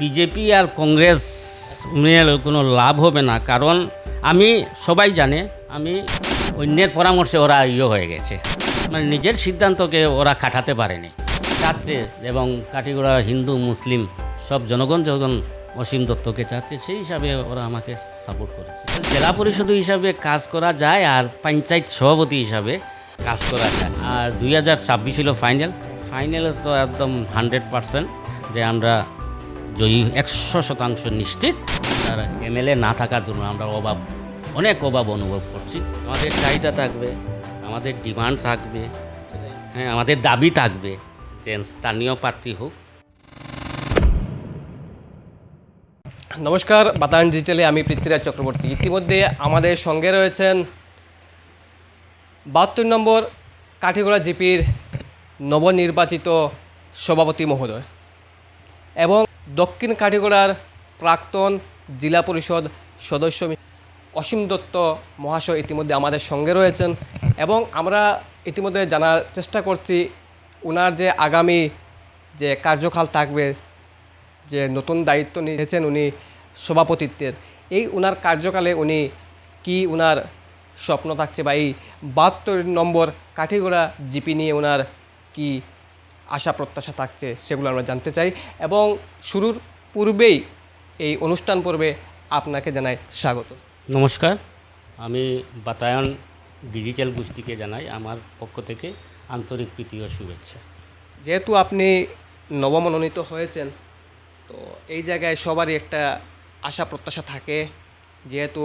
BJP আর কংগ্রেস নিয়ে কোনো লাভ হবে না, কারণ আমি সবাই জানে আমি অন্যের পরামর্শে ওরা হয়ে গেছে, মানে নিজের সিদ্ধান্তকে ওরা খাটাতে পারেনি চাচ্ছে। এবং কাটিগড়া হিন্দু মুসলিম সব জনগণ যখন অসীম দত্তকে চাচ্ছে, সেই হিসাবে ওরা আমাকে সাপোর্ট করেছে। জেলা পরিষদ হিসাবে কাজ করা যায় আর পঞ্চায়েত সভাপতি হিসাবে কাজ করা যায়। আর 2026 হলো ফাইনালে তো একদম 100% যে আমরা জয়ী 100% নিশ্চিত। আর এমএলএ না থাকার জন্য আমরা অনেক অভাব অনুভব করছি। আমাদের চাহিদা থাকবে, আমাদের ডিমান্ড থাকবে, হ্যাঁ, আমাদের দাবি থাকবে যে স্থানীয় প্রার্থী হোক। নমস্কার, বাতায়ন ডিজিটালে আমি পৃথ্বীরাজ চক্রবর্তী। ইতিমধ্যে আমাদের সঙ্গে রয়েছেন 72 নম্বর কাঠিগড়া জিপির নবনির্বাচিত সভাপতি মহোদয় এবং দক্ষিণ কাঠিগড়ার প্রাক্তন জেলা পরিষদ সদস্য অসীম দত্ত মহাশয় ইতিমধ্যে আমাদের সঙ্গে রয়েছেন এবং আমরা ইতিমধ্যে জানার চেষ্টা করছি ওনার যে আগামী যে কার্যকাল থাকবে, যে নতুন দায়িত্ব নিয়েছেন উনি সভাপতিত্বের, এই ওনার কার্যকালে উনি কি ওনার স্বপ্ন থাকছে বা এই 72 নম্বর কাঠিগড়া জিপি নিয়ে ওনার কি আশা প্রত্যাশা থাকছে সেগুলো আমরা জানতে চাই। এবং শুরুর পূর্বেই এই অনুষ্ঠান পর্বে আপনাকে জানাই স্বাগত। নমস্কার, আমি বাতায়ন ডিজিটাল গোষ্ঠীকে জানাই আমার পক্ষ থেকে আন্তরিক প্রীতি ও শুভেচ্ছা। যেহেতু আপনি নবমনোনীত হয়েছেন, তো এই জায়গায় সবারই একটা আশা প্রত্যাশা থাকে, যেহেতু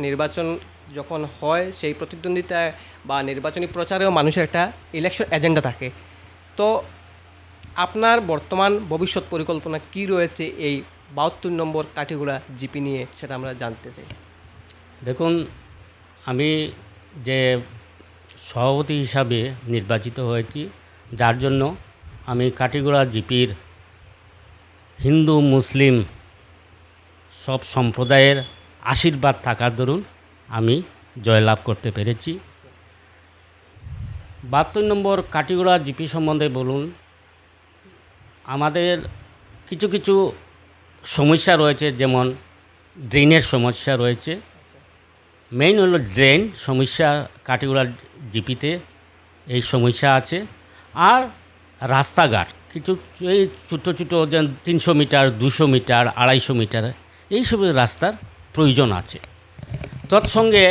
নির্বাচন যখন হয় সেই প্রতিদ্বন্দ্বিতায় বা নির্বাচনী প্রচারেও মানুষের একটা ইলেকশন এজেন্ডা থাকে। তো আপনার বর্তমান ভবিষ্যৎ পরিকল্পনা কি রয়েছে এই 72 নম্বর কাঠিগড়া জিপি নিয়ে, সেটা আমরা জানতে চাই। দেখুন, আমি যে সভাপতি হিসাবে নির্বাচিত হয়েছি, যার জন্য আমি কাঠিগড়া জিপির হিন্দু মুসলিম সব সম্প্রদায়ের আশীর্বাদ থাকার দরুন আমি জয়লাভ করতে পেরেছি। 72 নম্বর কাঠিগড়া জিপি সম্বন্ধে বলুন, আমাদের কিছু কিছু সমস্যা রয়েছে, যেমন ড্রেনের সমস্যা রয়েছে। মেইন হলো ড্রেন সমস্যা, কাঠিগড়া জিপিতে এই সমস্যা আছে। আর রাস্তাঘাট কিছু এই ছোটো ছোটো যেন 300 মিটার 200 মিটার 250 মিটার এইসব রাস্তার প্রয়োজন আছে। তৎসঙ্গে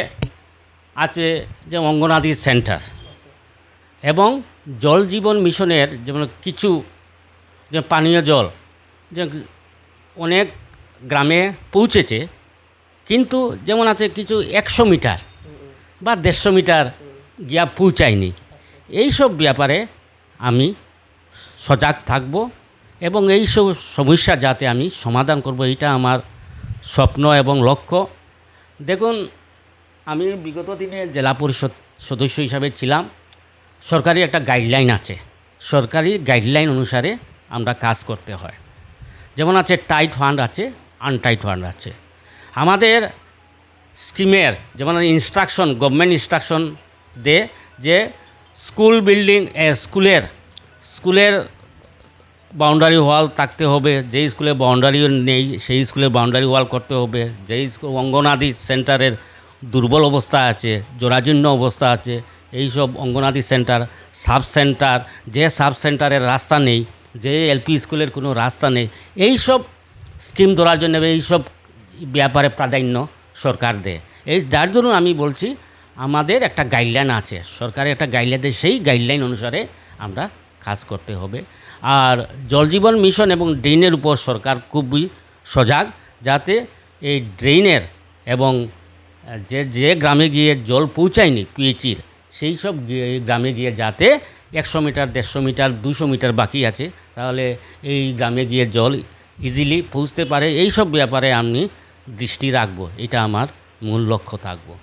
আছে যে অঙ্গনাদি সেন্টার এবং জল জীবন মিশনের যেমন কিছু যে পানীয় জল যে অনেক গ্রামে পৌঁছেছে, কিন্তু যেমন আছে কিছু 100 মিটার বা 150 মিটার গিয়া পৌঁছায়নি। এইসব ব্যাপারে আমি সজাগ থাকব এবং এইসব সমস্যা যাতে আমি সমাধান করব, এটা আমার স্বপ্ন এবং লক্ষ্য। দেখুন, আমি বিগত দিনে জেলা পরিষদ সদস্য হিসাবে ছিলাম। সরকারি একটা গাইডলাইন আছে, সরকারি গাইডলাইন অনুসারে আমরা কাজ করতে হয়। যেমন আছে টাইট ফান্ড আছে, আনটাইট ফান্ড আছে। আমাদের স্কিমের যেমন ইনস্ট্রাকশন, গভর্নমেন্ট ইনস্ট্রাকশন দে যে স্কুল বিল্ডিং স্কুলের বাউন্ডারি ওয়াল থাকতে হবে, যেই স্কুলে বাউন্ডারি নেই সেই স্কুলে বাউন্ডারি ওয়াল করতে হবে। যেই অঙ্গনাদি সেন্টারের দুর্বল অবস্থা আছে, জরাজীর্ণ অবস্থা আছে, এইসব অঙ্গনাদি সেন্টার, সাব সেন্টার, যে সাব সেন্টারের রাস্তা নেই, যে এলপি স্কুলের কোনো রাস্তা নেই, এইসব স্কিম ধরার জন্য এইসব ব্যাপারে প্রাধান্য সরকার দেয়। এই যার জন্য আমি বলছি আমাদের একটা গাইডলাইন আছে, সরকারের একটা গাইডলাইন দেয়, সেই গাইডলাইন অনুসারে আমরা কাজ করতে হবে। আর জলজীবন মিশন এবং ড্রেনের উপর সরকার খুবই সজাগ, যাতে এই ড্রেনের এবং যে গ্রামে গিয়ে জল পৌঁছায়নি পিএইচির, সেই সব গ্রামে গিয়ে যাতে 100 মিটার 150 মিটার 200 মিটার বাকি আছে, তাহলে এই গ্রামে গিয়ে জল ইজিলি পৌঁছতে পারে। এই সব ব্যাপারে আমি দৃষ্টি রাখবো, এটা আমার মূল লক্ষ্য থাকবো।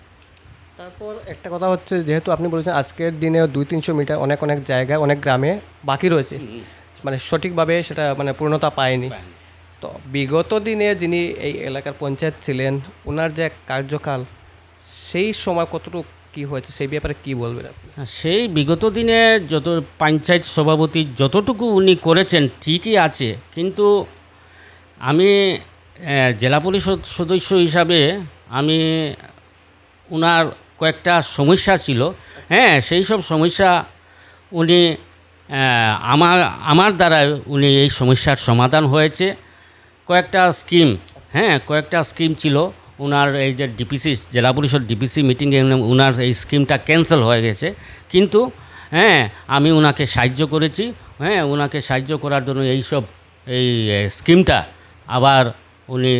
তারপর একটা কথা হচ্ছে, যেহেতু আপনি বলেছেন আজকের দিনেও 200-300 মিটার অনেক জায়গায় অনেক গ্রামে বাকি রয়েছে, মানে সঠিকভাবে সেটা মানে পূর্ণতা পায়নি। তো বিগত দিনে যিনি এই এলাকার পঞ্চায়েত ছিলেন, ওনার যে কার্যকাল সেই সময় কতটুকু কী হয়েছে সেই ব্যাপারে কী বলবেন আপনি? সেই বিগত দিনে যত পঞ্চায়েত সভাপতি যতটুকু উনি করেছেন ঠিকই আছে, কিন্তু আমি জেলা পরিষদ সদস্য হিসাবে আমি ওনার কয়েকটা সমস্যা ছিল, হ্যাঁ, সেই সব সমস্যা উনি আমার আমার দ্বারা উনি এই সমস্যার সমাধান হয়েছে। কয়েকটা স্কিম, হ্যাঁ, কয়েকটা স্কিম ছিল ওনার, এই যে ডিপিসি জেলা পরিষদ ডিপিসি মিটিংয়ে ওনার এই স্কিমটা ক্যান্সেল হয়ে গেছে, কিন্তু হ্যাঁ আমি ওনাকে সাহায্য করেছি, হ্যাঁ, ওনাকে সাহায্য করার জন্য এই স্কিমটা আবার উনি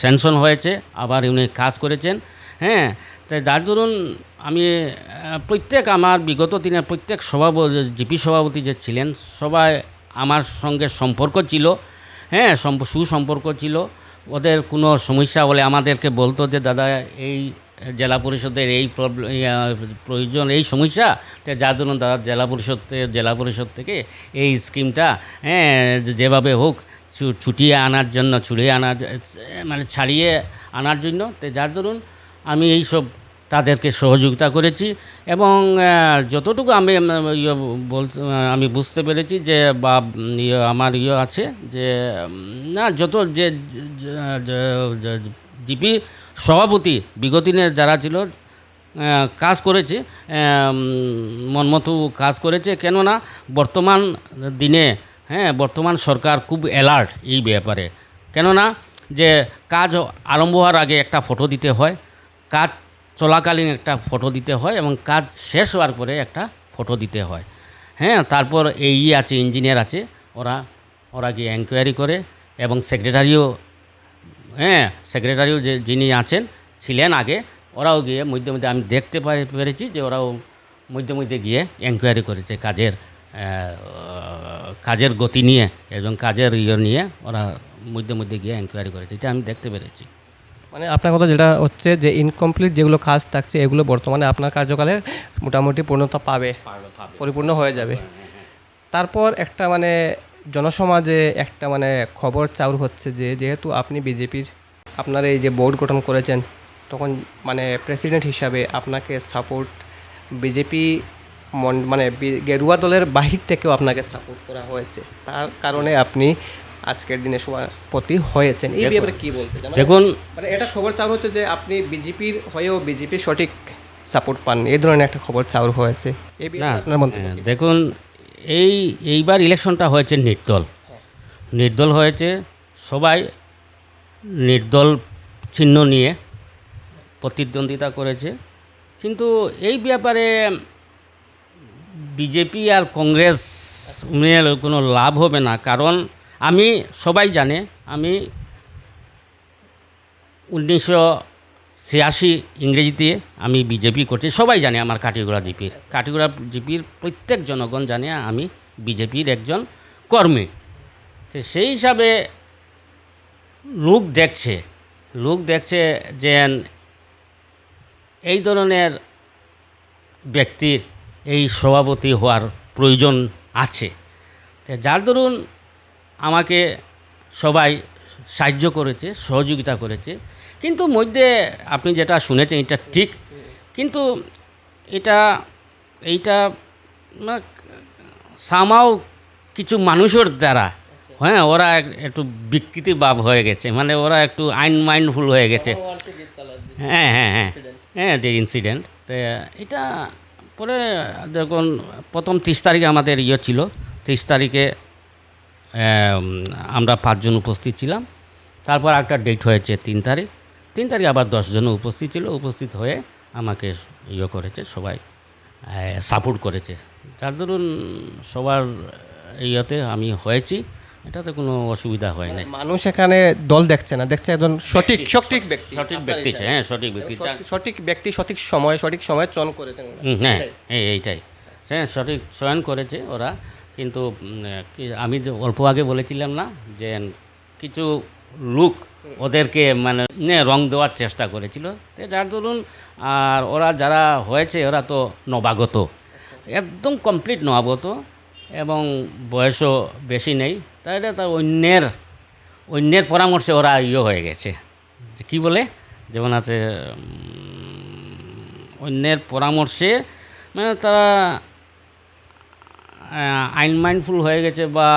স্যাংশন হয়েছে, আবার উনি কাজ করেছেন, হ্যাঁ। তাই যার দরুন আমি প্রত্যেক আমার বিগত দিনের প্রত্যেক জিপি সভাপতি যে ছিলেন সবাই আমার সঙ্গে সম্পর্ক ছিল, হ্যাঁ, সুসম্পর্ক ছিল। ওদের কোনো সমস্যা হলে আমাদেরকে বলতো যে দাদা এই জেলা পরিষদের এই প্রয়োজন, এই সমস্যা, তো যার জন্য দাদা জেলা পরিষদ থেকে এই স্কিমটা, হ্যাঁ, যেভাবে হোক ছুটিয়ে আনার জন্য, ছাড়িয়ে আনার জন্য, তো যার দরুন আমি এইসব তাদেরকে সহযোগিতা করেছি। এবং যতটুকু আমি বুঝতে পেরেছি যে বা আমার আছে যে না, যত যে জিপি সভাপতি বিগত দিনে যারা ছিল কাজ করেছে, মনমতো কাজ করেছে, কেননা বর্তমান দিনে, হ্যাঁ, বর্তমান সরকার খুব অ্যালার্ট এই ব্যাপারে, কেননা যে কাজ আরম্ভ হওয়ার আগে একটা ফটো দিতে হয়, কাজ চলাকালীন একটা ফটো দিতে হয়, এবং কাজ শেষ হওয়ার পরে একটা ফটো দিতে হয়, হ্যাঁ। তারপর আছে ইঞ্জিনিয়ার আছে, ওরা গিয়ে এনকোয়ারি করে, এবং সেক্রেটারিও যিনি ছিলেন আগে, ওরাও গিয়ে মধ্যে আমি দেখতে পেরেছি যে ওরাও মধ্যে গিয়ে এনকোয়ারি করেছে কাজের গতি নিয়ে এবং কাজের নিয়ে ওরা মধ্যে গিয়ে এনকোয়ারি করেছে, এটা আমি দেখতে পেরেছি। মানে আপনার কথা যেটা হচ্ছে যে ইনকমপ্লিট যেগুলো কাজ থাকছে এগুলো বর্তমানে আপনার কার্যকালে মোটামুটি পূর্ণতা পাবে, পরিপূর্ণ হয়ে যাবে। তারপর একটা মানে জনসমাজে একটা মানে খবর চাউর হচ্ছে যে যেহেতু আপনি বিজেপির আপনার এই যে বোর্ড গঠন করেছেন, তখন মানে প্রেসিডেন্ট হিসাবে আপনাকে সাপোর্ট বিজেপি মানে গেরুয়া দলের বাহির থেকেও আপনাকে সাপোর্ট করা হয়েছে, তার কারণে আপনি আজকের দিনে সভাপতি হয়েছেন। এই ব্যাপারে কি বলতে চান? দেখুন, মানে এটা খবর চাউর হচ্ছে যে আপনি বিজেপির হয়েও বিজেপির সঠিক সাপোর্ট পাননি, এই ধরনের একটা খবর চাউর হয়েছে। এই ব্যাপারে আপনার মন্তব্য কি? দেখুন, এইবার ইলেকশনটা হয়েছে নির্দল হয়েছে, সবাই নির্দল চিহ্ন নিয়ে প্রতিদ্বন্দ্বিতা করেছে, কিন্তু এই ব্যাপারে বিজেপি আর কংগ্রেস কোনো লাভ হবে না, কারণ সবাই জানে আমি 1986 ইংরেজিতে আমি বিজেপি করছি, সবাই জানে আমার কাটিগড়া জিপির প্রত্যেক জনগণ জানে আমি বিজেপির একজন কর্মী। তো সেই হিসাবে লোক দেখছে যে এই ধরনের ব্যক্তির এই সভাপতি হওয়ার প্রয়োজন আছে, যার দরুন আমাকে সবাই সাহায্য করেছে, সহযোগিতা করেছে। কিন্তু মধ্যে আপনি যেটা শুনেছেন এটা ঠিক, কিন্তু এইটা সামাও কিছু মানুষের দ্বারা, হ্যাঁ, ওরা একটু বিকৃতি ভাব হয়ে গেছে, মানে ওরা একটু মাইন্ডফুল হয়ে গেছে, হ্যাঁ যে ইনসিডেন্ট। তো এটা পরে যখন প্রথম 30 তারিখে আমাদের ছিল, 30 তারিখে আমরা 5 জন উপস্থিত ছিলাম, তারপর একটা ডেট হয়েছে 3 তারিখ আবার 10 জন উপস্থিত হয়ে আমাকে করেছে, সবাই সাপোর্ট করেছে, তার ধরুন সবার আমি হয়েছি, এটাতে কোনো অসুবিধা হয় না। মানুষ এখানে দল দেখছে না, দেখছে একজন সঠিক ব্যক্তি, হ্যাঁ, সঠিক ব্যক্তি সঠিক সময় চয়ন করেছেন, হ্যাঁ, এইটাই, হ্যাঁ, সঠিক চয়ন করেছে ওরা। কিন্তু আমি যে অল্প আগে বলেছিলাম না যে কিছু লোক ওদেরকে মানে রং দেওয়ার চেষ্টা করেছিল, যার ধরুন আর ওরা যারা হয়েছে ওরা তো নবাগত, একদম কমপ্লিট নবাগত, এবং বয়সও বেশি নেই, তাহলে তার অন্যের পরামর্শে ওরা হয়ে গেছে, কি বলে যেমন আছে অন্যের পরামর্শে, মানে তারা আইন মাইন্ডফুল হয়ে গেছে, বা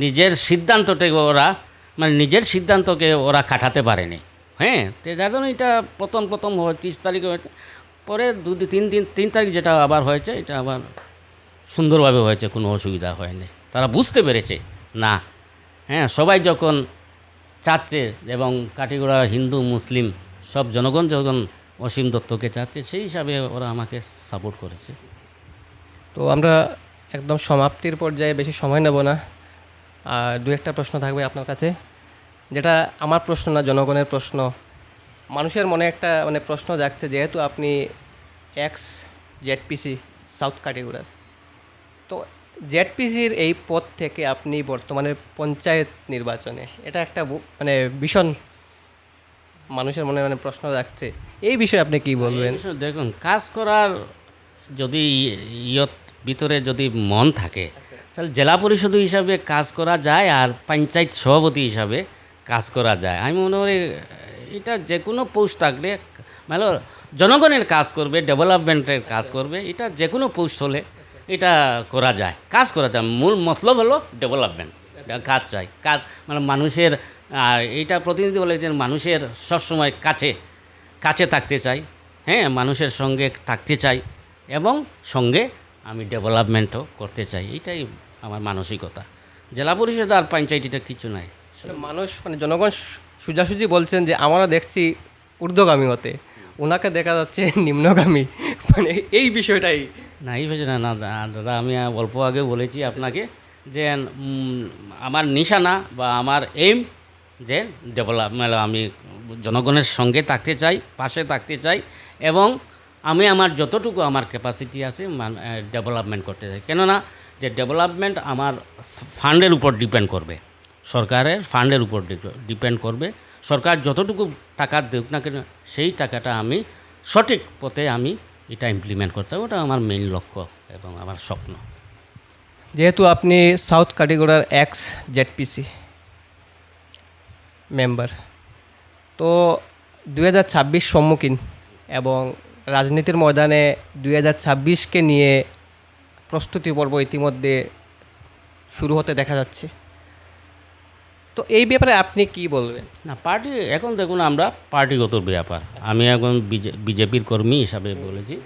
নিজের সিদ্ধান্তটাকে ওরা মানে নিজের সিদ্ধান্তকে ওরা কাটাতে পারেনি। হ্যাঁ, তো যার জন্য এটা প্রথম 30 তারিখে হয়েছে, পরে 3 তারিখ যেটা আবার হয়েছে, এটা আবার সুন্দরভাবে হয়েছে, কোনো অসুবিধা হয়নি। তারা বুঝতে পেরেছে না, হ্যাঁ, সবাই যখন চাচ্ছে এবং কাটিগড়া হিন্দু মুসলিম সব জনগণ যখন অসীম দত্তকে চাচ্ছে, সেই হিসাবে ওরা আমাকে সাপোর্ট করেছে। তো আমরা একদম সমাপ্তির পর্যায়ে, বেশি সময় নেব না। আর দু একটা প্রশ্ন থাকবে আপনার কাছে, যেটা আমার প্রশ্ন না, জনগণের প্রশ্ন। মানুষের মনে একটা মানে প্রশ্ন জাগছে, যেহেতু আপনি এক্স জেডপিসি সাউথ কাটিগড়ার, তো জেডপিসির এই পদ থেকে আপনি বর্তমানে পঞ্চায়েত নির্বাচনে, এটা একটা মানে ভীষণ মানুষের মনে মানে প্রশ্ন জাগছে, এই বিষয়ে আপনি কি বলবেন? এই বিষয়ে দেখুন, কাজ করার যদি ভিতরে যদি মন থাকে, তাহলে জেলা পরিষদ হিসাবে কাজ করা যায় আর পঞ্চায়েত সভাপতি হিসাবে কাজ করা যায়। আমি মনে করি এটা যে কোনো পোস্ট থাকলে মানে জনগণের কাজ করবে, ডেভেলপমেন্টের কাজ করবে, এটা যে কোনো পোস্ট হলে এটা করা যায়, কাজ করা যায়। মূল মতলব হলো ডেভেলপমেন্ট, কাজ চাই, কাজ মানে মানুষের। আর এইটা প্রতিনিধি বলেছেন, মানুষের সবসময় কাছে থাকতে চাই, হ্যাঁ, মানুষের সঙ্গে থাকতে চাই এবং সঙ্গে আমি ডেভেলপমেন্টও করতে চাই। এইটাই আমার মানসিকতা। জেলা পরিষদ আর পঞ্চায়েত এটা কিছু নাই। মানুষ মানে জনগণ সোজাসুজি বলছেন যে আমরা দেখছি ঊর্ধ্বগামী হতে, ওনাকে দেখা যাচ্ছে নিম্নগামী, মানে এই বিষয়টাই। না, এই হয়েছে না দাদা, আমি অল্প আগে বলেছি আপনাকে যে আমার নিশানা বা আমার এইম যে ডেভেলপমেন্ট, আমি জনগণের সঙ্গে থাকতে চাই, পাশে থাকতে চাই এবং আমি আমার যতটুকু আমার ক্যাপাসিটি আছে ডেভেলপমেন্ট করতে চাই। কেননা যে ডেভেলপমেন্ট আমার ফান্ডের উপর ডিপেন্ড করবে, সরকারের ফান্ডের উপর ডিপেন্ড করবে। সরকার যতটুকু টাকা দেখ না কেন, সেই টাকাটা আমি সঠিক পথে আমি এটা ইমপ্লিমেন্ট করতে হবে, ওটা আমার মেইন লক্ষ্য এবং আমার স্বপ্ন। যেহেতু আপনি সাউথ কাটিগড়ার এক্স জেডপিসি মেম্বার, তো 2026 সম্মুখীন এবং রাজনীতির ময়দানে 2026কে নিয়ে প্রস্তুতি পর্ব ইতিমধ্যে শুরু হতে দেখা যাচ্ছে, তো এই ব্যাপারে আপনি কি বলবেন? না, পার্টি এখন দেখুন, আমরা পার্টিগত ব্যাপার, আমি এখন বিজেপির কর্মী হিসাবে বলেছি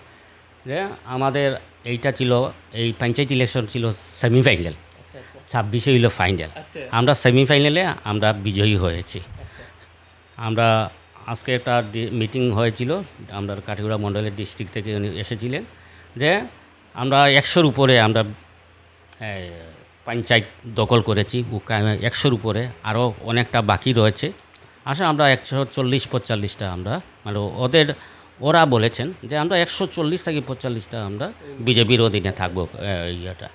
যে আমাদের এইটা ছিল, এই পঞ্চায়েত ইলেকশন ছিল সেমিফাইনাল, 26 হইল ফাইনাল। আমরা সেমিফাইনালে আমরা বিজয়ী হয়েছি। আমরা আজকে একটা মিটিং হয়েছিল, আমরা কাটিগড়া মণ্ডলের ডিস্ট্রিক্ট থেকে উনি এসেছিলেন, যে আমরা 100-র উপরে আমরা পঞ্চায়েত দখল করেছি, 100-র উপরে আরও অনেকটা বাকি রয়েছে। আসলে আমরা 140-45টা আমরা মানে ওরা বলেছেন যে আমরা 140 থেকে 45টা আমরা বিজেপির অধীনে থাকবো ইয়েটা।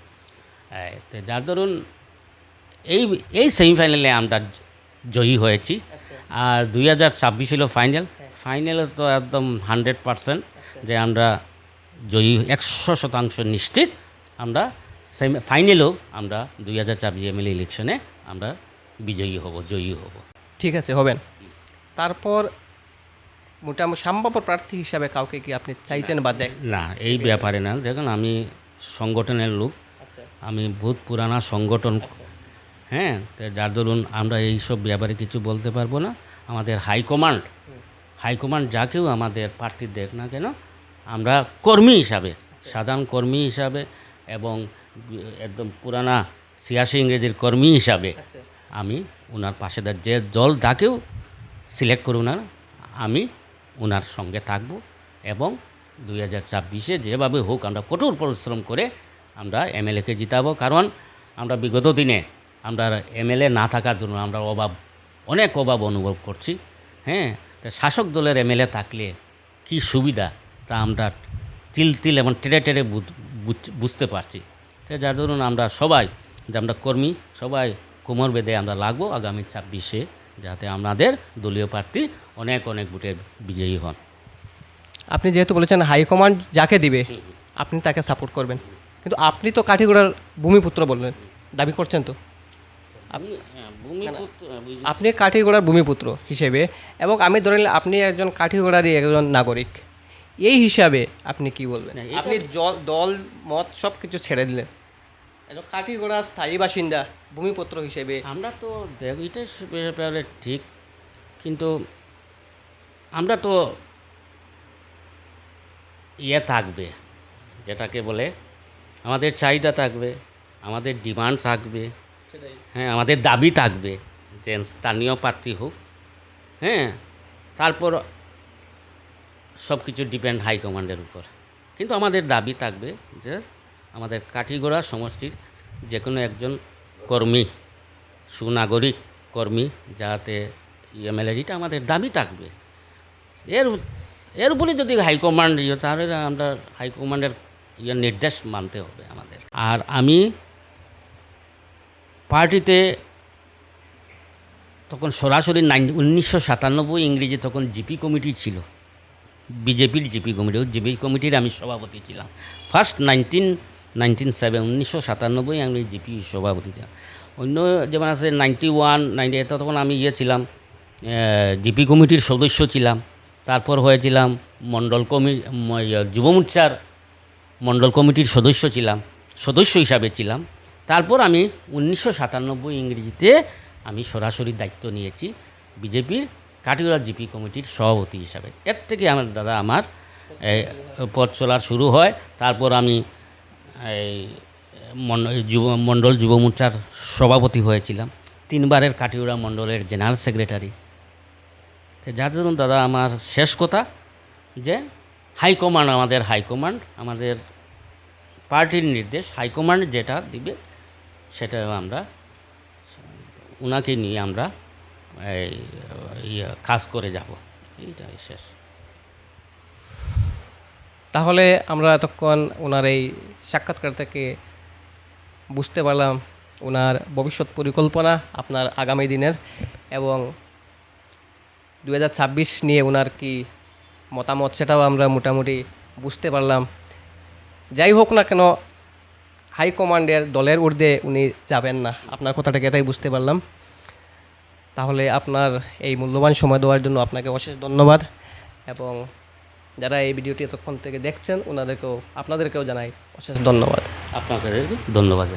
তো যার ধরুন এই সেমিফাইনালে আমরা জয়ী হয়েছি। আর 2026 হলো ফাইনালে তো একদম 100% যে আমরা জয়ী, 100% নিশ্চিত আমরা ফাইনালেও আমরা 2026 এমএলএ ইলেকশনে আমরা জয়ী হব। ঠিক আছে, হবেন। তারপর মোটামুটি সম্ভাব্য প্রার্থী হিসাবে কাউকে কি আপনি চাইছেন বা দেখ? না, এই ব্যাপারে না, দেখুন আমি সংগঠনের লোক, আমি বহুত পুরানা সংগঠন, হ্যাঁ, তো যার ধরুন আমরা এইসব ব্যাপারে কিছু বলতে পারবো না। আমাদের হাইকমান্ড যাকেও আমাদের প্রার্থী দেখ না কেন, আমরা কর্মী হিসাবে, সাধারণ কর্মী হিসাবে এবং একদম পুরানা 86 ইংরেজির কর্মী হিসাবে আমি ওনার পাশে যে দল তাকেও সিলেক্ট করুন না, আমি ওনার সঙ্গে থাকব এবং 2026-এ যেভাবে হোক আমরা কঠোর পরিশ্রম করে আমরা এমএলএকে জিতাবো। কারণ আমরা বিগত দিনে আমরা এমএলএ না থাকার জন্য আমরা অনেক অভাব অনুভব করছি, হ্যাঁ। তো শাসক দলের এমএলএ থাকলে কি সুবিধা তা আমরা তিল এবং টেরে বুঝতে পারছি। তো যার ধরুন আমরা সবাই যে আমরা কর্মী সবাই কোমর বেঁধে আমরা লাগবো আগামী 26-এ, যাতে আমাদের দলীয় প্রার্থী অনেক ভোটে বিজয়ী হন। আপনি যেহেতু বলেছেন হাইকমান্ড যাকে দিবে আপনি তাকে সাপোর্ট করবেন, কিন্তু আপনি তো কাঠিগড়ার ভূমিপুত্র বললেন, দাবি করছেন তো? আপনি কাঠিগড়ার ভূমিপুত্র হিসেবে, এবং আমি ধরে নিলাম আপনি একজন কাঠিগড়ারই একজন নাগরিক, এই হিসাবে আপনি কি বলবেন? আপনি দল মত সব কিছু ছেড়ে দিলেন, কাঠিগড়া স্থায়ী বাসিন্দা ভূমিপত্র হিসেবে আমরা তো দেখ এটা ব্যাপারে ঠিক, কিন্তু আমরা তো থাকবে, যেটাকে বলে আমাদের চাহিদা থাকবে, আমাদের ডিমান্ড থাকবে, সেটাই হ্যাঁ, আমাদের দাবি থাকবে যে স্থানীয় প্রার্থী হোক, হ্যাঁ, তারপর সব কিছু ডিপেন্ড হাইকমান্ডের উপর। কিন্তু আমাদের দাবি থাকবে যে আমাদের কাঠিগড়া সমষ্টির যে কোনো একজন কর্মী, সুনাগরিক কর্মী যাতে এমএলএ, এটা আমাদের দাবি থাকবে। এর উপরে যদি হাইকমান্ড তাহলে আমরা হাইকমান্ডের নির্দেশ মানতে হবে আমাদের। আর আমি পার্টিতে তখন সরাসরি 1997 ইংরেজি তখন জিপি কমিটি ছিল, বিজেপির জিপি কমিটি, ওই জিপি কমিটির আমি সভাপতি ছিলাম। ফার্স্ট 1997 আমি জিপি সভাপতি ছিলাম। অন্য যেমন আছে 91, 98 তখন আমি ছিলাম জিপি কমিটির সদস্য ছিলাম। তারপর হয়েছিলাম যুব মোর্চার মণ্ডল কমিটির সদস্য হিসাবে ছিলাম। তারপর আমি 1997 ইংরেজিতে আমি সরাসরি দায়িত্ব নিয়েছি বিজেপির কাঠিগড়া জিপি কমিটির সভাপতি হিসাবে। এর থেকে আমার পথ চলার শুরু হয়। তারপর আমি এই মণ্ডল যুব মোর্চার সভাপতি হয়েছিলাম, 3 বারের কাঠিগড়া মণ্ডলের জেনারেল সেক্রেটারি। যার জন্য দাদা আমার শেষ কথা যে আমাদের পার্টির নির্দেশ, হাইকমান্ড যেটা দিবে সেটা আমরা ওনাকে নিয়ে আমরা কাজ করে যাব, এইটাই শেষ। তাহলে আমরা এতক্ষণ ওনার এই সাক্ষাৎকার থেকে বুঝতে পারলাম ওনার ভবিষ্যৎ পরিকল্পনা আপনার আগামী দিনের, এবং 2026 নিয়ে ওনার কি মতামত সেটাও আমরা মোটামুটি বুঝতে পারলাম। যাই হোক না কেন, হাইকমান্ডের দলের ঊর্ধ্বে উনি যাবেন না, আপনার কথাটাকে এটাই বুঝতে পারলাম। তাহলে আপনার এই মূল্যবান সময় দেওয়ার জন্য আপনাকে অশেষ ধন্যবাদ, এবং যারা এই ভিডিওটি এতক্ষণ থেকে দেখছেন আপনাদেরকেও জানাই অশেষ ধন্যবাদ। আপনাকে ধন্যবাদ।